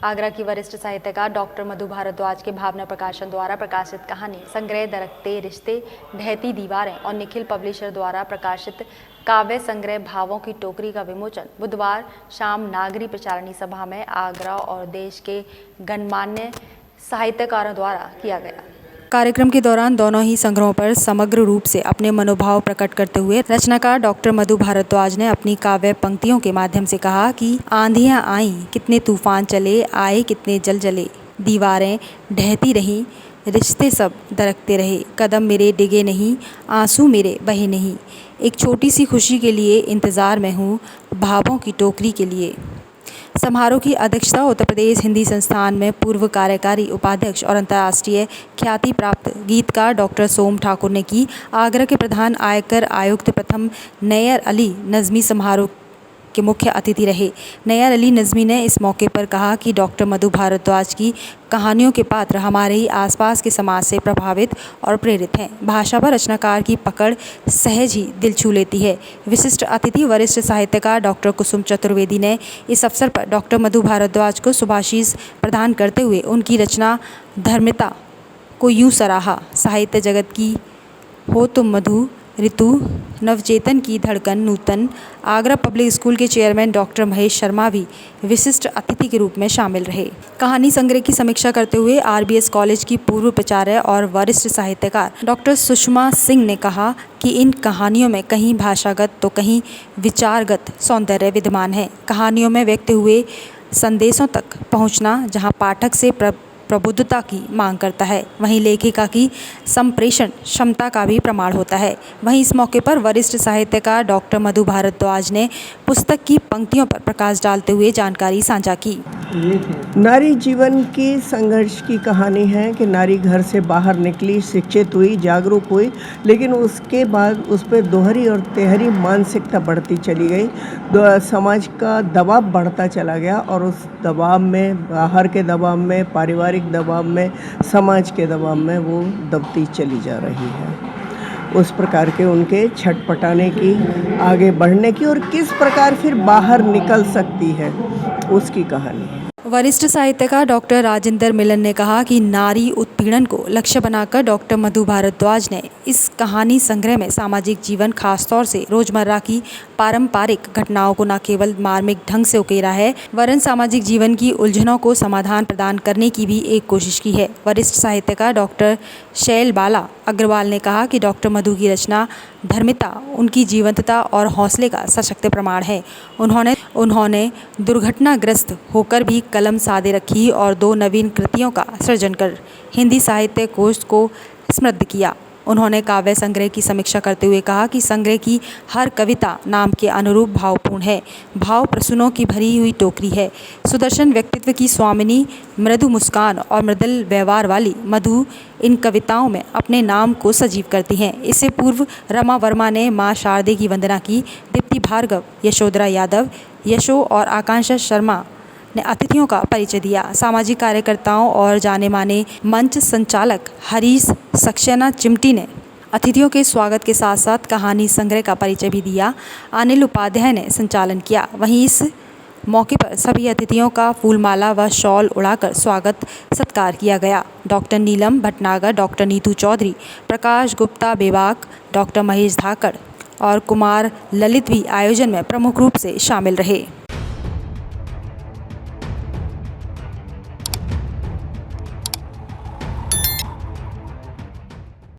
आगरा की वरिष्ठ साहित्यकार डॉक्टर मधु भारद्वाज के भावना प्रकाशन द्वारा प्रकाशित कहानी संग्रह दरकते रिश्ते ढहती दीवारें और निखिल पब्लिशर द्वारा प्रकाशित काव्य संग्रह भावों की टोकरी का विमोचन बुधवार शाम नागरी प्रचारणी सभा में आगरा और देश के गणमान्य साहित्यकारों द्वारा किया गया। कार्यक्रम के दौरान दोनों ही संग्रहों पर समग्र रूप से अपने मनोभाव प्रकट करते हुए रचनाकार डॉक्टर मधु भारद्वाज ने अपनी काव्य पंक्तियों के माध्यम से कहा कि आंधियां आईं, कितने तूफान चले, आए कितने जल जले, दीवारें ढहती रहीं, रिश्ते सब दरकते रहे, कदम मेरे डिगे नहीं, आंसू मेरे बहे नहीं, एक छोटी सी खुशी के लिए इंतज़ार में हूँ, भावों की टोकरी के लिए। समारोह की अध्यक्षता उत्तर प्रदेश हिंदी संस्थान में पूर्व कार्यकारी उपाध्यक्ष और अंतर्राष्ट्रीय ख्याति प्राप्त गीतकार डॉक्टर सोम ठाकुर ने की। आगरा के प्रधान आयकर आयुक्त प्रथम नैयर अली नज़मी समारोह के मुख्य अतिथि रहे। नैयर अली नज़मी ने इस मौके पर कहा कि डॉक्टर मधु भारद्वाज की कहानियों के पात्र हमारे ही आसपास के समाज से प्रभावित और प्रेरित हैं। भाषा पर रचनाकार की पकड़ सहज ही दिल छू लेती है। विशिष्ट अतिथि वरिष्ठ साहित्यकार डॉक्टर कुसुम चतुर्वेदी ने इस अवसर पर डॉक्टर मधु भारद्वाज को शुभाशीष प्रदान करते हुए उनकी रचना धर्मिता को यूँ सराहा। साहित्य जगत की हो तुम मधु, ऋतु नवचेतन की धड़कन नूतन। आगरा पब्लिक स्कूल के चेयरमैन डॉक्टर महेश शर्मा भी विशिष्ट अतिथि के रूप में शामिल रहे। कहानी संग्रह की समीक्षा करते हुए आरबीएस कॉलेज की पूर्व प्राचार्य और वरिष्ठ साहित्यकार डॉक्टर सुषमा सिंह ने कहा कि इन कहानियों में कहीं भाषागत तो कहीं विचारगत सौंदर्य विद्यमान है। कहानियों में व्यक्त हुए संदेशों तक पहुँचना जहाँ पाठक से प्रबुद्धता की मांग करता है, वहीं लेखिका की संप्रेषण क्षमता का भी प्रमाण होता है। वहीं इस मौके पर वरिष्ठ साहित्यकार डॉक्टर मधु भारद्वाज ने पुस्तक की पंक्तियों पर प्रकाश डालते हुए जानकारी साझा की। नारी जीवन की संघर्ष की कहानी है कि नारी घर से बाहर निकली, शिक्षित हुई, जागरूक हुई, लेकिन उसके बाद उस पर दोहरी और तेहरी मानसिकता बढ़ती चली गई। समाज का दबाव बढ़ता चला गया और उस दबाव में, बाहर के दबाव में, पारिवारिक दबाव में, समाज के दबाव में वो दबती चली जा रही है। उस प्रकार के उनके छटपटाने की, आगे बढ़ने की और किस प्रकार फिर बाहर निकल सकती है, उसकी कहानी है। वरिष्ठ साहित्यकार डॉक्टर राजेंद्र मिलन ने कहा कि नारी उत्पीड़न को लक्ष्य बनाकर डॉक्टर मधु भारद्वाज ने इस कहानी संग्रह में सामाजिक जीवन, खासतौर से रोजमर्रा की पारंपरिक घटनाओं को न केवल मार्मिक ढंग से उकेरा है, वरन सामाजिक जीवन की उलझनों को समाधान प्रदान करने की भी एक कोशिश की है। वरिष्ठ साहित्यकार डॉक्टर शैल बाला अग्रवाल ने कहा कि डॉक्टर मधु की रचना धर्मिता उनकी जीवंतता और हौसले का सशक्त प्रमाण है। उन्होंने दुर्घटनाग्रस्त होकर भी कलम साधे रखी और 2 नवीन कृतियों का सृजन कर हिंदी साहित्य कोश को समृद्ध किया। उन्होंने काव्य संग्रह की समीक्षा करते हुए कहा कि संग्रह की हर कविता नाम के अनुरूप भावपूर्ण है, भाव प्रसूनों की भरी हुई टोकरी है। सुदर्शन व्यक्तित्व की स्वामिनी, मृदु मुस्कान और मृदुल व्यवहार वाली मधु इन कविताओं में अपने नाम को सजीव करती हैं। इससे पूर्व रमा वर्मा ने माँ शारदे की वंदना की, दीप्ति भार्गव, यशोधरा यादव, यशो और आकांक्षा शर्मा ने अतिथियों का परिचय दिया। सामाजिक कार्यकर्ताओं और जाने माने मंच संचालक हरीश सक्सेना चिमटी ने अतिथियों के स्वागत के साथ साथ कहानी संग्रह का परिचय भी दिया। अनिल उपाध्याय ने संचालन किया। वहीं इस मौके पर सभी अतिथियों का फूलमाला व शॉल उड़ाकर स्वागत सत्कार किया गया। डॉक्टर नीलम भटनागर, डॉक्टर नीतू चौधरी, प्रकाश गुप्ता बेबाक, डॉक्टर महेश धाकड़ और कुमार ललित भी आयोजन में प्रमुख रूप से शामिल रहे।